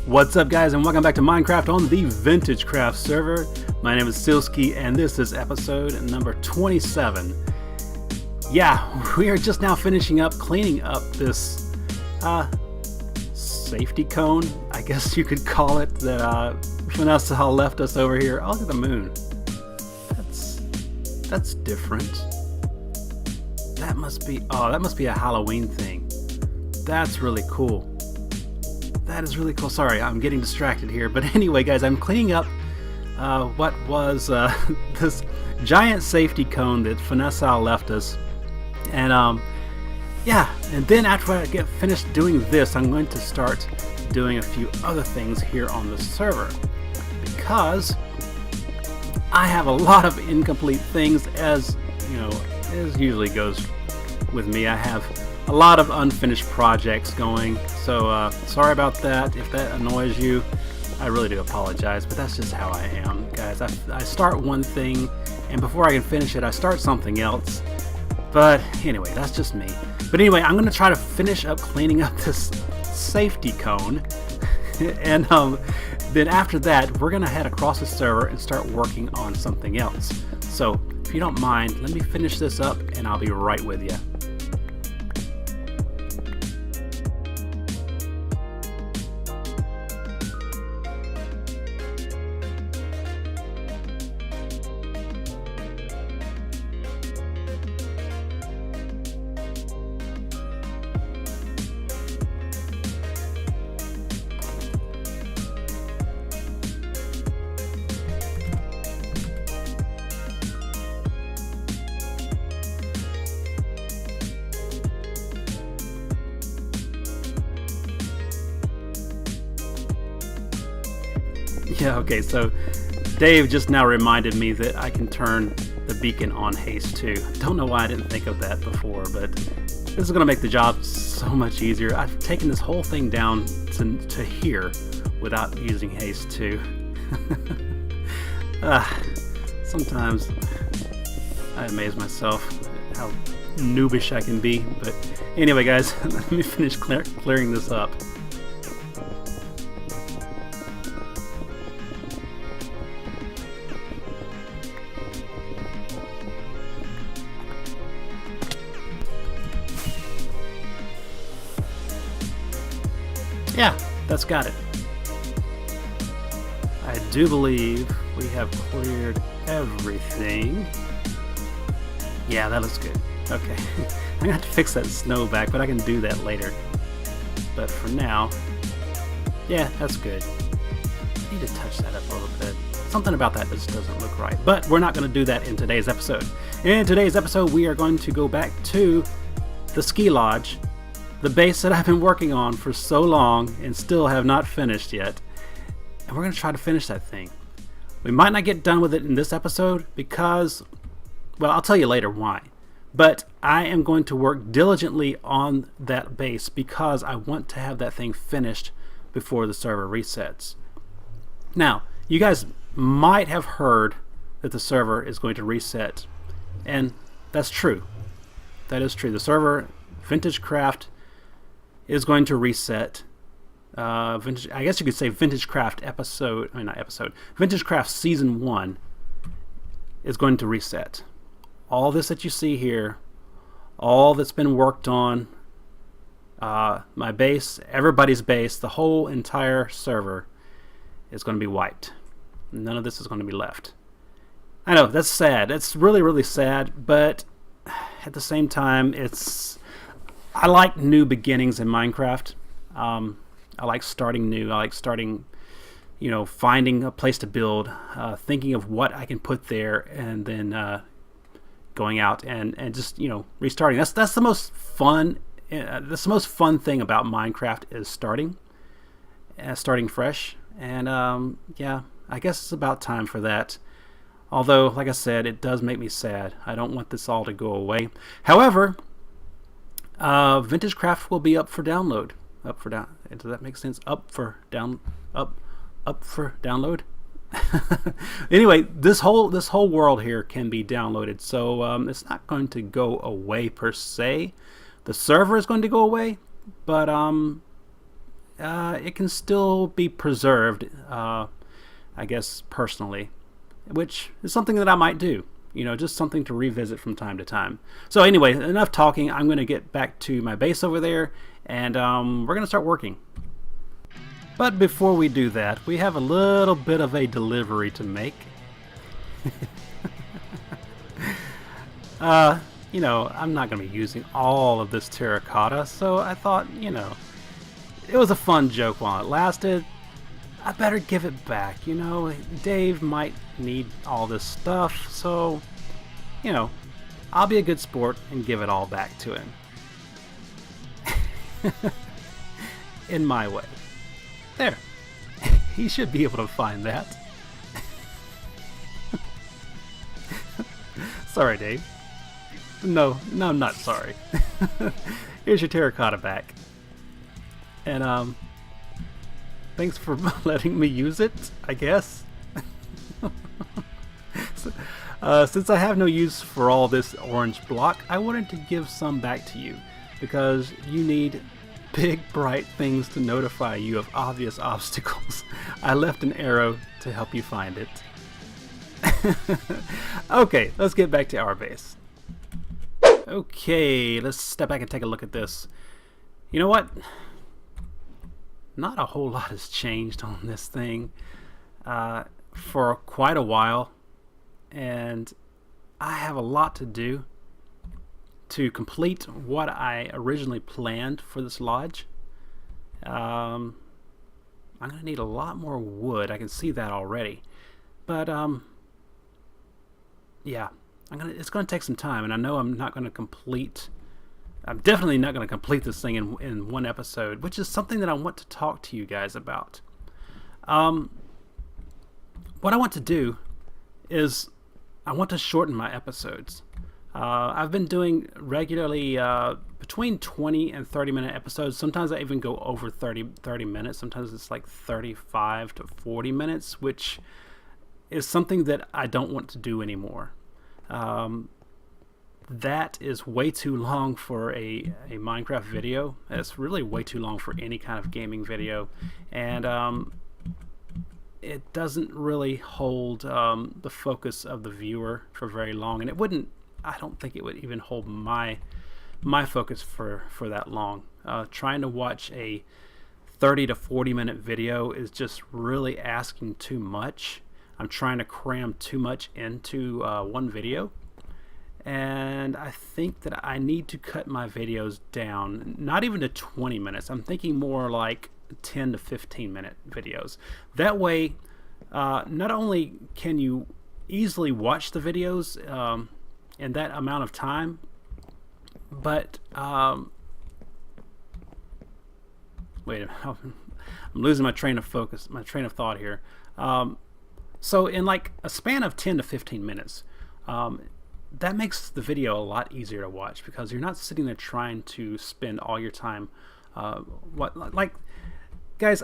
What's up, guys, and welcome back to Minecraft on the VintageCraft server. My name is Silski, and this is episode number 27. Yeah, we are just now finishing up cleaning up this safety cone, I guess you could call it, that Vanessa left us over here. Oh, look at the moon. That's different. That must be a Halloween thing. That's really cool. That is really cool. Sorry, I'm getting distracted here. But anyway, guys, I'm cleaning up what was this giant safety cone that Vanessa left us. And yeah, and then after I get finished doing this, I'm going to start doing a few other things here on the server. Because I have a lot of incomplete things, as you know, as usually goes with me. I have a lot of unfinished projects going, so sorry about that. If that annoys you, I really do apologize, but that's just how I am, guys. I start one thing, and before I can finish it, I start something else. But anyway, that's just me. But anyway, I'm going to try to finish up cleaning up this safety cone, and then after that, we're going to head across the server and start working on something else. So if you don't mind, let me finish this up, and I'll be right with you. Yeah, okay, so Dave just now reminded me that I can turn the beacon on haste too. Don't know why I didn't think of that before, but this is going to make the job so much easier. I've taken this whole thing down to here without using haste too. Sometimes I amaze myself how noobish I can be, but anyway, guys, let me finish clearing this up. Yeah, that's got it. I do believe we have cleared everything. Yeah, that looks good. Okay. I'm gonna have to fix that snow back, but I can do that later. But for now, yeah, that's good. I need to touch that up a little bit. Something about that just doesn't look right. But we're not gonna do that in today's episode. In today's episode, we are going to go back to the ski lodge, the base that I've been working on for so long and still have not finished yet. And we're going to try to finish that thing. We might not get done with it in this episode because, well, I'll tell you later why. But I am going to work diligently on that base because I want to have that thing finished before the server resets. Now, you guys might have heard that the server is going to reset. And that's true. That is true. The server, VintageCraft, is going to reset. I guess you could say VintageCraft Season 1 is going to reset. All this that you see here, all that's been worked on, my base, everybody's base, the whole entire server is going to be wiped. None of this is going to be left. I know, that's sad. It's really, really sad, but at the same time, I like new beginnings in Minecraft. I like starting new. I like starting, finding a place to build, thinking of what I can put there, and then going out and just restarting. That's the most fun. That's the most fun thing about Minecraft is starting fresh. And yeah, I guess it's about time for that. Although, like I said, it does make me sad. I don't want this all to go away. However, VintageCraft will be up for download. Does that make sense? Up for download. Anyway, this whole world here can be downloaded, so it's not going to go away per se. The server is going to go away, but it can still be preserved, I guess personally, which is something that I might do. You know, just something to revisit from time to time. So anyway, enough talking. I'm going to get back to my base over there, and we're going to start working. But before we do that, we have a little bit of a delivery to make. You know, I'm not going to be using all of this terracotta, so I thought, you know, it was a fun joke while it lasted. I better give it back, you know. Dave might need all this stuff, so, you know, I'll be a good sport and give it all back to him. In my way. There. He should be able to find that. Sorry, Dave. No, I'm not sorry. Here's your terracotta back. And, thanks for letting me use it, I guess. Since I have no use for all this orange block, I wanted to give some back to you, because you need big, bright things to notify you of obvious obstacles. I left an arrow to help you find it. Okay, let's get back to our base. Okay, let's step back and take a look at this. You know what? Not a whole lot has changed on this thing for quite a while, and I have a lot to do to complete what I originally planned for this lodge. I'm gonna need a lot more wood. I can see that already, but yeah, it's gonna take some time, and I know I'm definitely not going to complete this thing in one episode, which is something that I want to talk to you guys about. What I want to do is I want to shorten my episodes. I've been doing regularly between 20 and 30-minute episodes. Sometimes I even go over 30 minutes. Sometimes it's like 35 to 40 minutes, which is something that I don't want to do anymore. That is way too long for a Minecraft video. It's really way too long for any kind of gaming video, and it doesn't really hold the focus of the viewer for very long, and I don't think it would even hold my focus for that long. Trying to watch a 30 to 40-minute video is just really asking too much. I'm trying to cram too much into one video. And I think that I need to cut my videos down, not even to 20 minutes. I'm thinking more like 10 to 15-minute videos. That way, not only can you easily watch the videos in that amount of time, but wait a minute, I'm losing my train of thought here. So in like a span of 10 to 15 minutes, that makes the video a lot easier to watch, because you're not sitting there trying to spend all your time. Guys,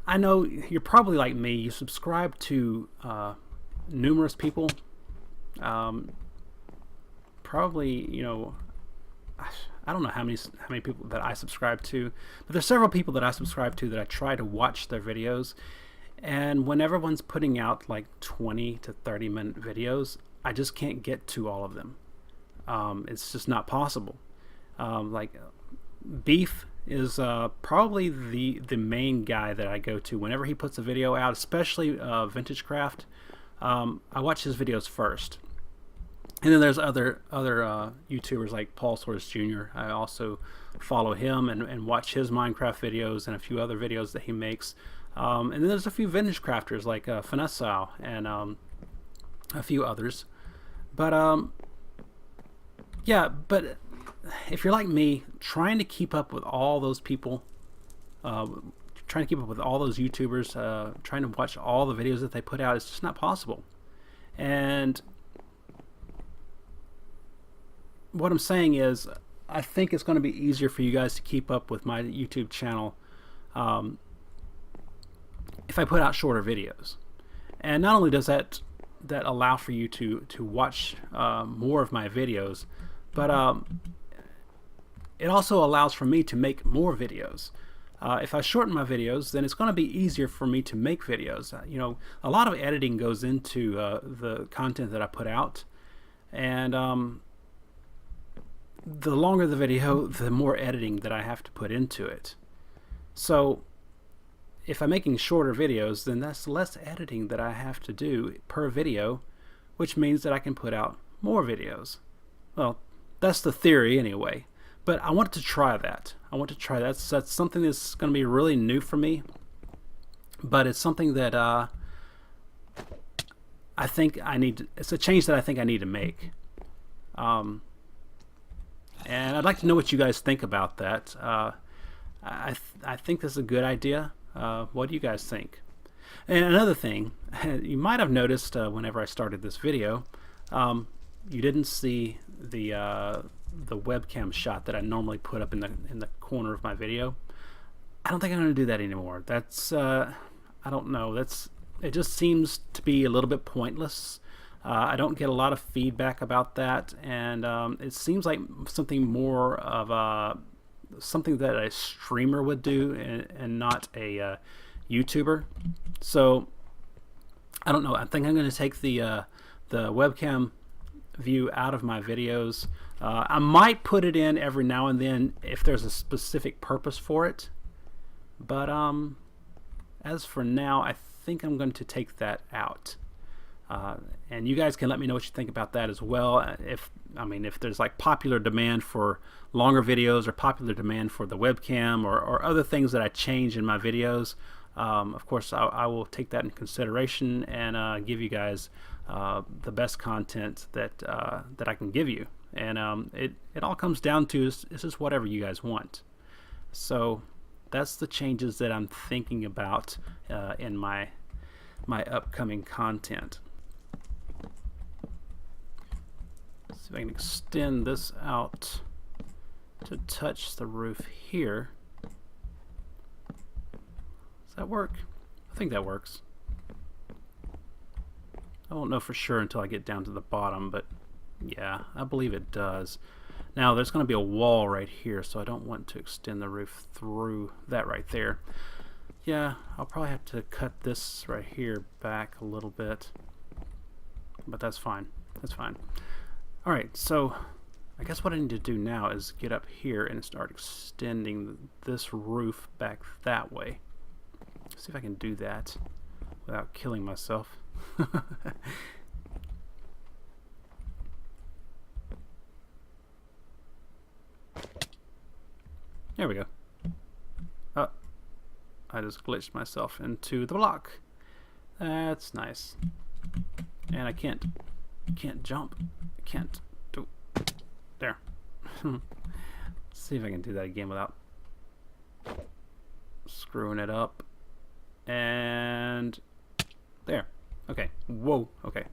I know you're probably like me. You subscribe to numerous people. Probably, you know, I don't know how many people that I subscribe to, but there's several people that I subscribe to that I try to watch their videos. And when everyone's putting out like 20 to 30-minute videos, I just can't get to all of them. It's just not possible. Like Beef is probably the main guy that I go to whenever he puts a video out, especially VintageCraft. I watch his videos first, and then there's other YouTubers like Paul Soares Jr. I also follow him and watch his Minecraft videos and a few other videos that he makes. And then there's a few vintage crafters like Finessau and a few others. But yeah, but if you're like me, trying to keep up with all those people, trying to keep up with all those YouTubers, trying to watch all the videos that they put out, it's just not possible. And what I'm saying is, I think it's going to be easier for you guys to keep up with my YouTube channel if I put out shorter videos. And not only does that allow for you to watch more of my videos, but it also allows for me to make more videos. If I shorten my videos, then it's going to be easier for me to make videos. You know, a lot of editing goes into the content that I put out, and the longer the video, the more editing that I have to put into it. So if I'm making shorter videos, then that's less editing that I have to do per video, which means that I can put out more videos. Well, that's the theory anyway. But I want to try that. I want to try that. That's something that's going to be really new for me. But it's something that I think I need. It's a change that I think I need to make. And I'd like to know what you guys think about that. I think this is a good idea. What do you guys think? And another thing, you might have noticed whenever I started this video, you didn't see the webcam shot that I normally put up in the corner of my video. I don't think I'm going to do that anymore. That's I don't know. It just seems to be a little bit pointless. I don't get a lot of feedback about that, and it seems like something more of something that a streamer would do and not a YouTuber. So I don't know. I think I'm going to take the webcam view out of my videos. I might put it in every now and then if there's a specific purpose for it, but as for now, I think I'm going to take that out. And you guys can let me know what you think about that as well. If there's like popular demand for longer videos or popular demand for the webcam or other things that I change in my videos, of course I will take that in consideration and give you guys the best content that I can give you. And it all comes down to is just whatever you guys want. So that's the changes that I'm thinking about in my upcoming content. See if I can extend this out to touch the roof here. Does that work? I think that works. I won't know for sure until I get down to the bottom, but yeah, I believe it does. Now there's going to be a wall right here, so I don't want to extend the roof through that right there. Yeah, I'll probably have to cut this right here back a little bit, but that's fine. That's fine. Alright, so I guess what I need to do now is get up here and start extending this roof back that way. See if I can do that without killing myself. There we go. Oh, I just glitched myself into the block. That's nice. And I can't jump. I can't do. There. Let's see if I can do that again without screwing it up. And there. Okay. Whoa. Okay.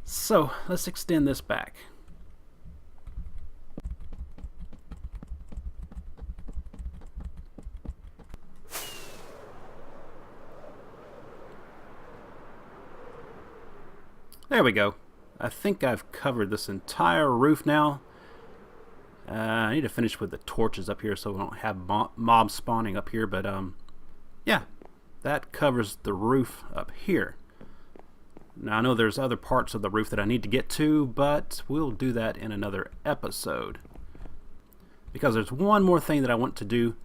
So let's extend this back. There we go. I think I've covered this entire roof now. I need to finish with the torches up here so we don't have mobs spawning up here, but yeah, that covers the roof up here. Now I know there's other parts of the roof that I need to get to, but we'll do that in another episode. Because there's one more thing that I want to do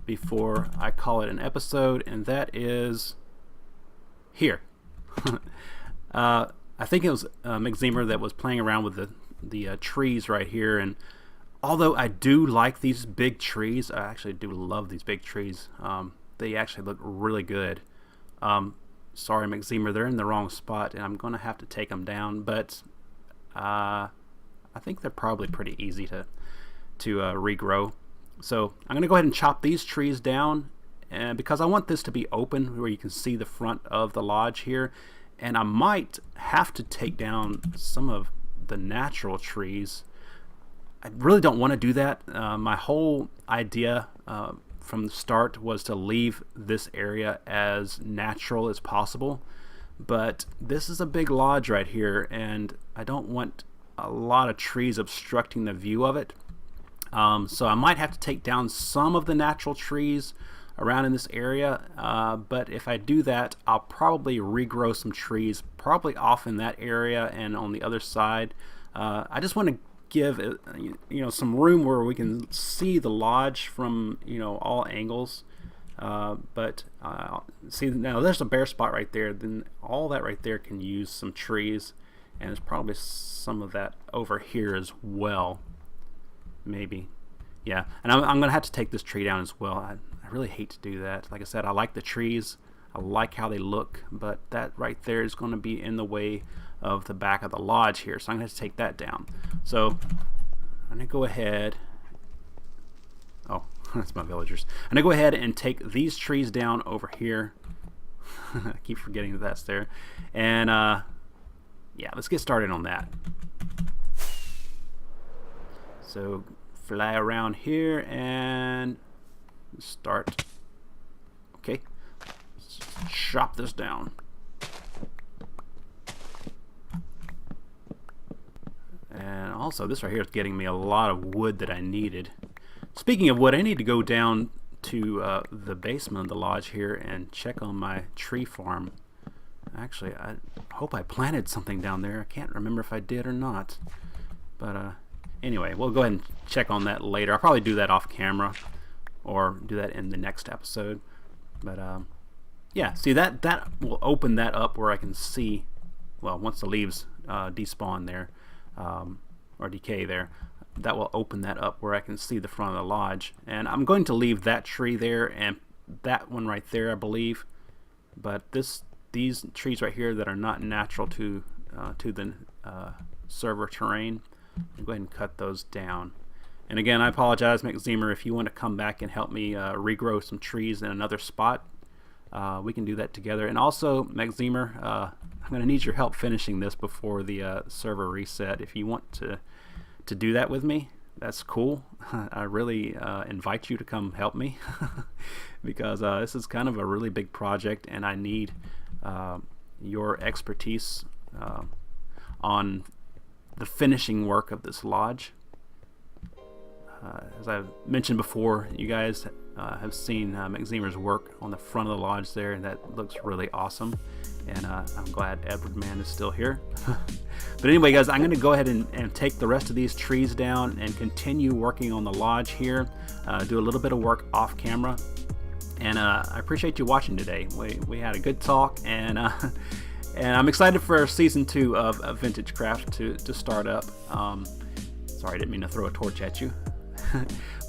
before I call it an episode, and that is here. I think it was McZemer that was playing around with the trees right here, and although I do like these big trees, I actually do love these big trees. They actually look really good. Sorry, McZemer, they're in the wrong spot, and I'm going to have to take them down, but I think they're probably pretty easy to regrow. So I'm going to go ahead and chop these trees down, and because I want this to be open where you can see the front of the lodge here. And I might have to take down some of the natural trees. I really don't want to do that. My whole idea from the start was to leave this area as natural as possible. But this is a big lodge right here, and I don't want a lot of trees obstructing the view of it. So I might have to take down some of the natural trees around in this area, but if I do that, I'll probably regrow some trees, probably off in that area and on the other side. I just want to give some room where we can see the lodge from all angles. But see, now there's a bare spot right there. Then all that right there can use some trees, and there's probably some of that over here as well. Maybe, yeah. And I'm gonna have to take this tree down as well. I really hate to do that. Like I said, I like the trees. I like how they look, but that right there is going to be in the way of the back of the lodge here. So I'm going to have to take that down. So I'm going to go ahead. Oh, that's my villagers. I'm going to go ahead and take these trees down over here. I keep forgetting that that's there. And yeah, let's get started on that. So fly around here and start. Okay, let's chop this down. And also this right here is getting me a lot of wood that I needed. Speaking of wood, I need to go down to the basement of the lodge here and check on my tree farm. Actually, I hope I planted something down there. I can't remember if I did or not. But anyway, we'll go ahead and check on that later. I'll probably do that off camera, or do that in the next episode. But yeah, see, that will open that up where I can see, well, once the leaves despawn there, or decay there, that will open that up where I can see the front of the lodge. And I'm going to leave that tree there and that one right there, I believe. But these trees right here that are not natural to the server terrain, I'll go ahead and cut those down. And again, I apologize, McZemer, if you want to come back and help me regrow some trees in another spot, we can do that together. And also, McZemer, I'm going to need your help finishing this before the server reset. If you want to do that with me, that's cool. I really invite you to come help me because this is kind of a really big project, and I need your expertise on the finishing work of this lodge. As I've mentioned before, you guys have seen McZemer's work on the front of the lodge there, and that looks really awesome. And I'm glad Edward Man is still here. But anyway, guys, I'm going to go ahead and take the rest of these trees down and continue working on the lodge here. Do a little bit of work off camera. And I appreciate you watching today. We had a good talk, and I'm excited for season 2 of VintageCraft to start up. Sorry, I didn't mean to throw a torch at you.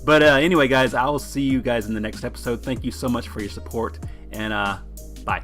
But anyway, guys, I will see you guys in the next episode. Thank you so much for your support, and bye.